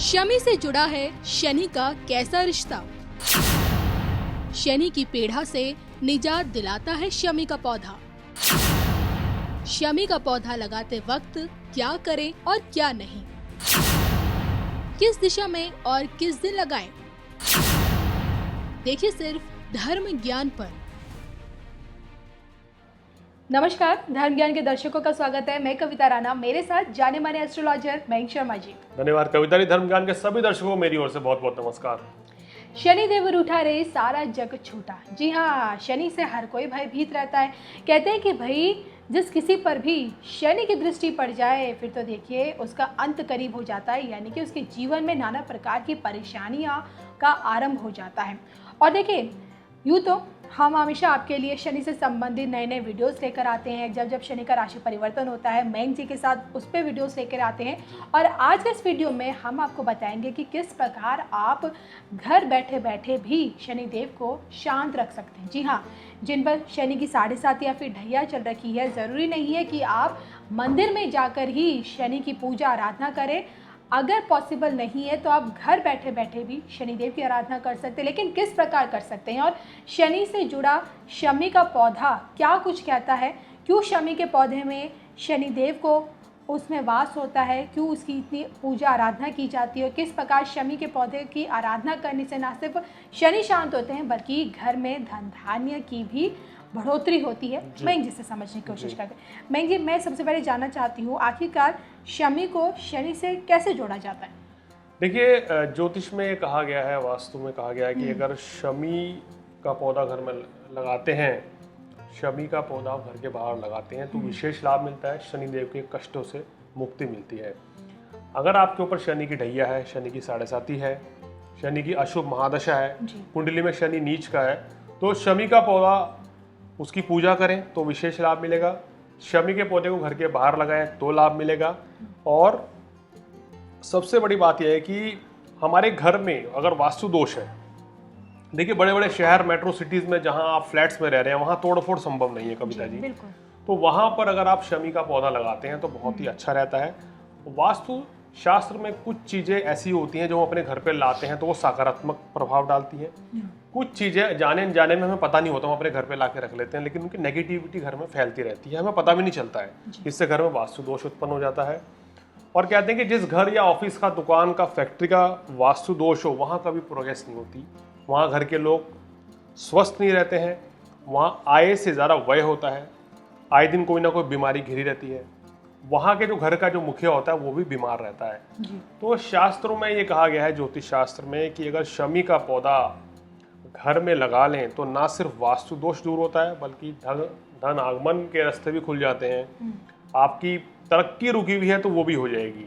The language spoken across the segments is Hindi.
शमी से जुड़ा है शनि का कैसा रिश्ता? शनि की पीड़ा से निजात दिलाता है शमी का पौधा। शमी का पौधा लगाते वक्त क्या करें और क्या नहीं, किस दिशा में और किस दिन लगाएं? देखिए सिर्फ धर्म ज्ञान पर। नमस्कार, धर्म ज्ञान के दर्शकों का स्वागत है। मैं कविता राणा, मेरे साथ जाने माने एस्ट्रोलॉजर मयंक शर्मा जी। धन्यवाद कविता जी। धर्म ज्ञान के सभी दर्शकों को मेरी ओर से बहुत बहुत नमस्कार। शनि देव रूठा रे सारा जग छूटा। जी हाँ, शनि से हर कोई भयभीत रहता है। कहते हैं कि भाई जिस किसी पर भी शनि की दृष्टि पड़ जाए फिर तो देखिए उसका अंत करीब हो जाता है, यानी कि उसके जीवन में नाना प्रकार की परेशानियां का आरंभ हो जाता है। और देखिए यूँ तो हम हमेशा आपके लिए शनि से संबंधित नए नए वीडियोस लेकर आते हैं। जब जब शनि का राशि परिवर्तन होता है मयंक जी के साथ उस पर वीडियोस लेकर आते हैं। और आज के इस वीडियो में हम आपको बताएंगे कि किस प्रकार आप घर बैठे बैठे भी शनि देव को शांत रख सकते हैं। जी हाँ, जिन पर शनि की 7.5 या फिर ढैया चल रखी है, ज़रूरी नहीं है कि आप मंदिर में जाकर ही शनि की पूजा आराधना करें। अगर पॉसिबल नहीं है तो आप घर बैठे बैठे भी शनिदेव की आराधना कर सकते हैं। लेकिन किस प्रकार कर सकते हैं और शनि से जुड़ा शमी का पौधा क्या कुछ कहता है, क्यों शमी के पौधे में शनिदेव को उसमें वास होता है, क्यों उसकी इतनी पूजा आराधना की जाती है और किस प्रकार शमी के पौधे की आराधना करने से न सिर्फ शनि शांत होते हैं बल्कि घर में धन धान्य की भी बढ़ोतरी होती है। मयंक जी से समझने की कोशिश करते हैं। मयंक जी, मैं सबसे पहले जानना चाहती हूँ आखिरकार शमी को शनि से कैसे जोड़ा जाता है? देखिए, ज्योतिष में कहा गया है, वास्तु में कहा गया है कि अगर शमी का पौधा घर में लगाते हैं, शमी का पौधा घर के बाहर लगाते हैं तो विशेष लाभ मिलता है, शनिदेव के कष्टों से मुक्ति मिलती है। अगर आपके ऊपर शनि की ढैया है, शनि की 7.5 है, शनि की अशुभ महादशा है, कुंडली में शनि नीच का है, तो शमी का पौधा उसकी पूजा करें तो विशेष लाभ मिलेगा। शमी के पौधे को घर के बाहर लगाएं तो लाभ मिलेगा। और सबसे बड़ी बात यह है कि हमारे घर में अगर वास्तु दोष है, देखिए बड़े बड़े शहर मेट्रो सिटीज़ में जहां आप फ्लैट्स में रह रहे हैं वहां तोड़फोड़ संभव नहीं है कविता जी। तो वहां पर अगर आप शमी का पौधा लगाते हैं तो बहुत ही अच्छा रहता है। वास्तु शास्त्र में कुछ चीज़ें ऐसी होती हैं जो हम अपने घर पे लाते हैं तो वो सकारात्मक प्रभाव डालती हैं। कुछ चीज़ें जाने जाने में हमें पता नहीं होता, हम अपने घर पे ला के रख लेते हैं लेकिन उनकी नेगेटिविटी घर में फैलती रहती है, हमें पता भी नहीं चलता है। इससे घर में वास्तु दोष उत्पन्न हो जाता है। और कहते हैं कि जिस घर या ऑफिस का, दुकान का, फैक्ट्री का वास्तु दोष हो वहाँ कभी प्रोग्रेस नहीं होती, वहाँ घर के लोग स्वस्थ नहीं रहते हैं, वहाँ आय से ज़्यादा व्यय होता है, आए दिन कोई ना कोई बीमारी घिरी रहती है, वहाँ के जो घर का जो मुखिया होता है वो भी बीमार रहता है। तो शास्त्रों में ये कहा गया है, ज्योतिष शास्त्र में, कि अगर शमी का पौधा घर में लगा लें तो ना सिर्फ वास्तु दोष दूर होता है बल्कि धन आगमन के रास्ते भी खुल जाते हैं। आपकी तरक्की रुकी हुई है तो वो भी हो जाएगी।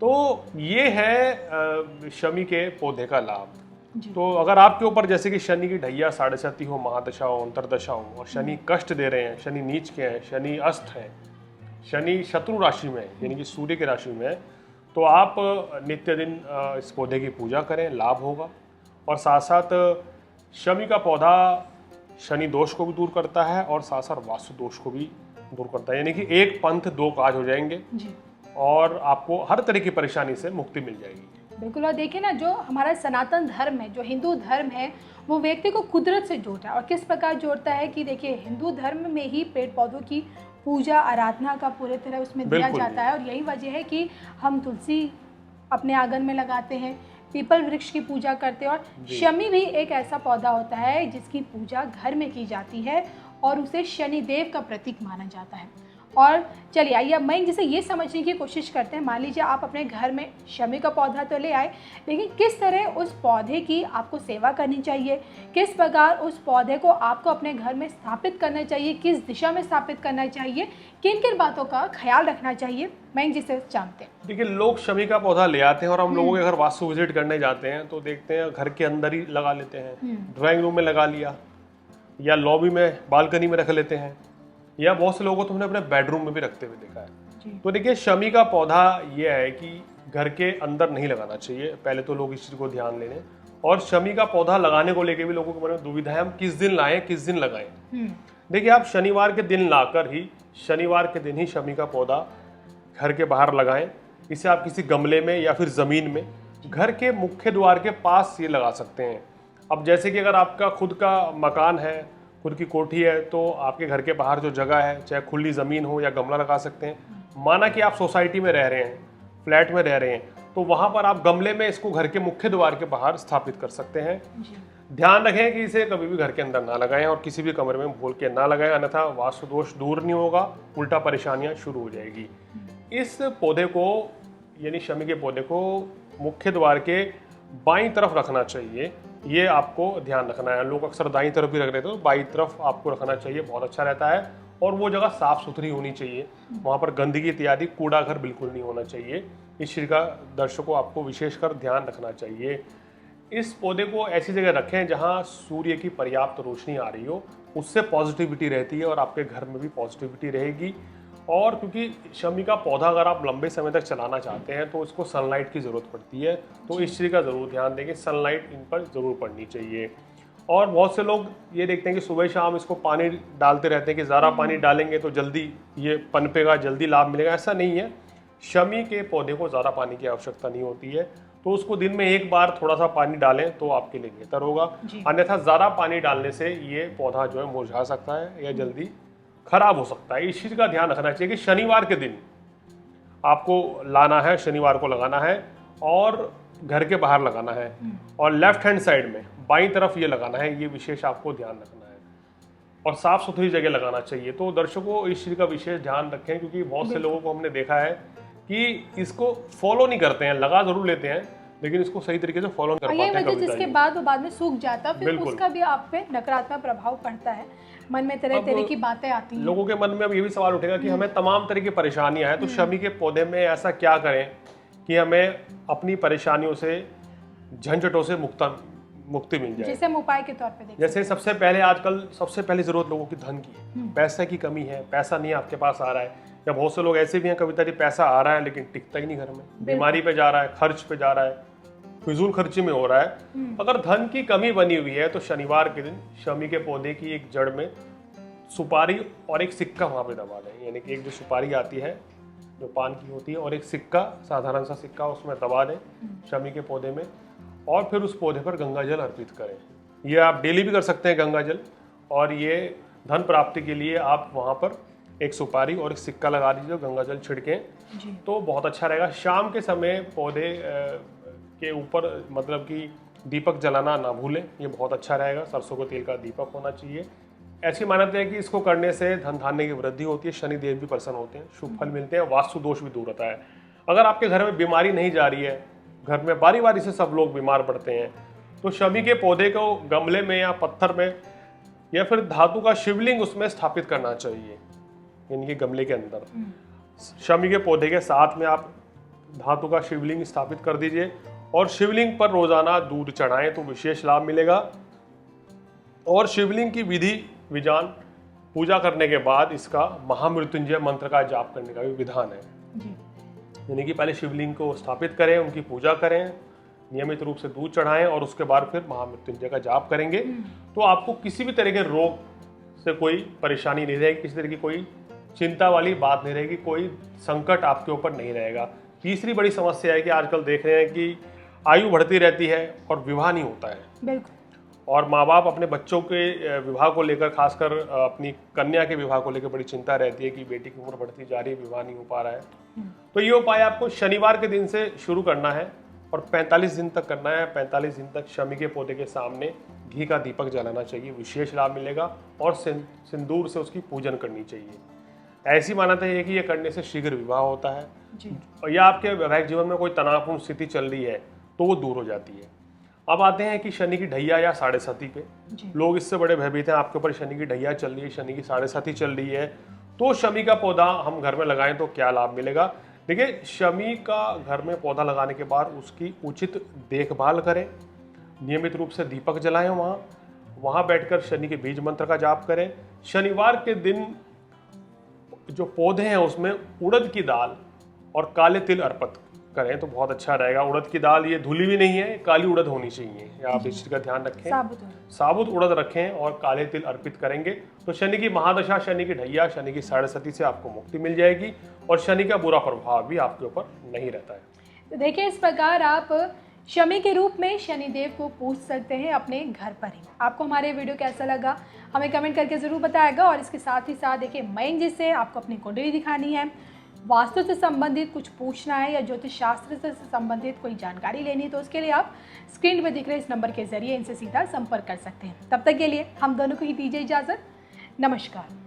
तो ये है शमी के पौधे का लाभ। तो अगर आपके ऊपर जैसे कि शनि की ढैया 7.5 हो, महादशा हो, अंतरदशा हो और शनि कष्ट दे रहे हैं, शनि नीच के हैं, शनि अस्त है, शनि शत्रु राशि में यानी कि सूर्य की राशि में, तो आप नित्य दिन इस पौधे की पूजा करें, लाभ होगा। और साथ साथ शमी का पौधा शनि दोष को भी दूर करता है और साथ साथ वास्तु दोष को भी दूर करता है, यानी कि एक पंथ दो काज हो जाएंगे और आपको हर तरह की परेशानी से मुक्ति मिल जाएगी। बिल्कुल। और देखिए ना, जो हमारा सनातन धर्म है, जो हिंदू धर्म है, वो व्यक्ति को कुदरत से जोड़ता है। और किस प्रकार जोड़ता है कि देखिए हिंदू धर्म में ही पेड़ पौधों की पूजा आराधना का पूरे तरह उसमें दिया जाता है। और यही वजह है कि हम तुलसी अपने आंगन में लगाते हैं, पीपल वृक्ष की पूजा करते हैं। और शमी भी एक ऐसा पौधा होता है जिसकी पूजा घर में की जाती है और उसे शनिदेव का प्रतीक माना जाता है। और चलिए आइए मयंक जिसे ये समझने की कोशिश करते हैं, मान लीजिए आप अपने घर में शमी का पौधा तो ले आए, लेकिन किस तरह उस पौधे की आपको सेवा करनी चाहिए, किस प्रकार उस पौधे को आपको अपने घर में स्थापित करना चाहिए, किस दिशा में स्थापित करना चाहिए, किन किन बातों का ख्याल रखना चाहिए, मयंक जिसे जानते हैं। देखिए, लोग शमी का पौधा ले आते हैं और हम लोगों के घर वास्तु विजिट करने जाते हैं तो देखते हैं घर के अंदर ही लगा लेते हैं, ड्राइंग रूम में लगा लिया या लॉबी में बालकनी में रख लेते हैं, या बहुत से लोगों को तो हमने अपने बेडरूम में भी रखते हुए देखा है। तो देखिए, शमी का पौधा ये है कि घर के अंदर नहीं लगाना चाहिए, पहले तो लोग इस चीज़ को ध्यान ले लें। और शमी का पौधा लगाने को लेके भी लोगों के मन में दुविधा है, हम किस दिन लाएं, किस दिन लगाएं। देखिए, आप शनिवार के दिन लाकर ही शनिवार के दिन ही शमी का पौधा घर के बाहर लगाएं। इसे आप किसी गमले में या फिर ज़मीन में घर के मुख्य द्वार के पास ये लगा सकते हैं। अब जैसे कि अगर आपका खुद का मकान है, खुद की कोठी है, तो आपके घर के बाहर जो जगह है, चाहे खुली ज़मीन हो या गमला लगा सकते हैं। माना कि आप सोसाइटी में रह रहे हैं, फ्लैट में रह रहे हैं, तो वहाँ पर आप गमले में इसको घर के मुख्य द्वार के बाहर स्थापित कर सकते हैं। ध्यान रखें कि इसे कभी भी घर के अंदर ना लगाएं और किसी भी कमरे में भूल के ना लगाएं, अन्यथा वास्तु दोष दूर नहीं होगा, उल्टा परेशानियां शुरू हो जाएगी। इस पौधे को यानी शमी के पौधे को मुख्य द्वार के बाईं तरफ रखना चाहिए, ये आपको ध्यान रखना है। लोग अक्सर दाईं तरफ भी रख देते हैं, तो बाईं तरफ आपको रखना चाहिए, बहुत अच्छा रहता है। और वो जगह साफ सुथरी होनी चाहिए, वहाँ पर गंदगी इत्यादि कूड़ा घर बिल्कुल नहीं होना चाहिए। इस चीज़ का दर्शकों आपको विशेषकर ध्यान रखना चाहिए। इस पौधे को ऐसी जगह रखें जहाँ सूर्य की पर्याप्त रोशनी आ रही हो, उससे पॉजिटिविटी रहती है और आपके घर में भी पॉजिटिविटी रहेगी। और क्योंकि शमी का पौधा अगर आप लंबे समय तक चलाना चाहते हैं तो इसको सनलाइट की ज़रूरत पड़ती है, तो इस चीज़ का ज़रूर ध्यान दें कि सनलाइट इन पर ज़रूर पड़नी चाहिए। और बहुत से लोग ये देखते हैं कि सुबह शाम इसको पानी डालते रहते हैं कि ज़्यादा पानी डालेंगे तो जल्दी ये पनपेगा, जल्दी लाभ मिलेगा। ऐसा नहीं है। शमी के पौधे को ज़्यादा पानी की आवश्यकता नहीं होती है, तो उसको दिन में एक बार थोड़ा सा पानी डालें तो आपके लिए बेहतर होगा। अन्यथा ज़्यादा पानी डालने से ये पौधा जो है मुरझा सकता है या जल्दी खराब हो सकता है। इस चीज़ का ध्यान रखना चाहिए कि शनिवार के दिन आपको लाना है, शनिवार को लगाना है और घर के बाहर लगाना है और लेफ्ट हैंड साइड में बाईं तरफ ये लगाना है, ये विशेष आपको ध्यान रखना है। और साफ सुथरी जगह लगाना चाहिए। तो दर्शकों इस चीज़ का विशेष ध्यान रखें, क्योंकि बहुत से लोगों को हमने देखा है कि इसको फॉलो नहीं करते हैं, लगा जरूर लेते हैं लेकिन इसको सही तरीके से फॉलो नहीं कर पाते हैं। वजह जिसके बाद वो बाद में सूख जाता है, फिर उसका भी आप पे नकारात्मक प्रभाव पड़ता है, मन में तरह तरह की बातें आती हैं। लोगों के मन में अब ये भी सवाल उठेगा कि हमें तमाम तरह की परेशानियां हैं, तो शमी के पौधे में ऐसा क्या करें कि हमें अपनी परेशानियों से, झंझटों से मुक्ति मिल जाए। जैसे हम उपाय के तौर पे देखें, जैसे सबसे पहले आजकल सबसे पहली जरूरत लोगों की धन की है, पैसे की कमी है, पैसा नहीं आपके पास आ रहा है, या बहुत से लोग ऐसे भी हैं कविता जी पैसा आ रहा है लेकिन टिकता ही नहीं घर में, बीमारी पे जा रहा है, खर्च पे जा रहा है, फिजूल खर्ची में हो रहा है। अगर धन की कमी बनी हुई है तो शनिवार के दिन शमी के पौधे की एक जड़ में सुपारी और एक सिक्का वहां पे दबा दें, यानी कि एक जो सुपारी आती है जो पान की होती है और एक सिक्का, साधारण सा सिक्का उसमें दबा दें शमी के पौधे में, और फिर उस पौधे पर गंगा जल अर्पित करें। ये आप डेली भी कर सकते हैं गंगा जल, और ये धन प्राप्ति के लिए आप वहाँ पर एक सुपारी और एक सिक्का लगा दीजिए, गंगा जल छिड़कें तो बहुत अच्छा रहेगा। शाम के समय पौधे के ऊपर मतलब कि दीपक जलाना ना भूलें, ये बहुत अच्छा रहेगा। सरसों के तेल का दीपक होना चाहिए। ऐसी मान्यता है कि इसको करने से धन धान्य की वृद्धि होती है, शनि देव भी प्रसन्न होते हैं, शुभ फल मिलते हैं, वास्तु दोष भी दूर होता है। अगर आपके घर में बीमारी नहीं जा रही है, घर में बारी बारी से सब लोग बीमार पड़ते हैं, तो शमी के पौधे को गमले में या पत्थर में या फिर धातु का शिवलिंग उसमें स्थापित करना चाहिए, यानी कि गमले के अंदर शमी के पौधे के साथ में आप धातु का शिवलिंग स्थापित कर दीजिए और शिवलिंग पर रोजाना दूध चढ़ाएं तो विशेष लाभ मिलेगा। और शिवलिंग की विधि विधान पूजा करने के बाद इसका महामृत्युंजय मंत्र का जाप करने का भी विधान है, यानी कि पहले शिवलिंग को स्थापित करें, उनकी पूजा करें, नियमित रूप से दूध चढ़ाएं और उसके बाद फिर महामृत्युंजय का जाप करेंगे तो आपको किसी भी तरह के रोग से कोई परेशानी नहीं रहेगी, किसी तरह की कोई चिंता वाली बात नहीं रहेगी, कोई संकट आपके ऊपर नहीं रहेगा। तीसरी बड़ी समस्या है कि आजकल देख रहे हैं कि आयु बढ़ती रहती है और विवाह नहीं होता है। बिल्कुल। और माँ बाप अपने बच्चों के विवाह को लेकर, खासकर अपनी कन्या के विवाह को लेकर बड़ी चिंता रहती है कि बेटी की उम्र बढ़ती जा रही है, विवाह नहीं हो पा रहा है। तो ये उपाय आपको शनिवार के दिन से शुरू करना है और 45 दिन तक करना है। 45 दिन तक शमी के पौधे के सामने घी का दीपक जलाना चाहिए, विशेष लाभ मिलेगा, और सिंदूर से उसकी पूजन करनी चाहिए। ऐसी मान्यता है कि यह करने से शीघ्र विवाह होता है, या आपके वैवाहिक जीवन में कोई तनावपूर्ण स्थिति चल रही है तो वो दूर हो जाती है। अब आते हैं कि शनि की ढैया या साढ़े साथी पे, लोग इससे बड़े भयभीत हैं, आपके ऊपर शनि की ढैया चल रही है, शनि की साढ़े साथी चल रही है, तो शमी का पौधा हम घर में लगाएं तो क्या लाभ मिलेगा। देखिए, शमी का घर में पौधा लगाने के बाद उसकी उचित देखभाल करें, नियमित रूप से दीपक जलाएं, वहाँ बैठकर शनि के बीज मंत्र का जाप करें। शनिवार के दिन जो पौधे हैं उसमें उड़द की दाल और काले तिल अर्पित करें तो बहुत अच्छा रहेगा। उड़द की दाल ये धुली भी नहीं है, काली उड़द होनी चाहिए, आप इस चीज का ध्यान रखें, साबुत उड़द रखें और काले तिल अर्पित करेंगे तो शनि की महादशा, शनि की ढैया, शनि की साढ़े साथी से आपको मुक्ति मिल जाएगी और शनि का बुरा प्रभाव भी आपके ऊपर नहीं रहता है। तो देखिए, इस प्रकार आप शमी के रूप में शनिदेव को पूज सकते हैं अपने घर पर ही। आपको हमारे वीडियो कैसा लगा हमें कमेंट करके ज़रूर बताएगा। और इसके साथ ही साथ देखिए, मयंक जी से आपको अपनी कुंडली दिखानी है, वास्तु से संबंधित कुछ पूछना है या ज्योतिष शास्त्र से संबंधित कोई जानकारी लेनी है, तो उसके लिए आप स्क्रीन पर दिख रहे इस नंबर के जरिए इनसे सीधा संपर्क कर सकते हैं। तब तक के लिए हम दोनों को ही दीजिए इजाज़त। नमस्कार।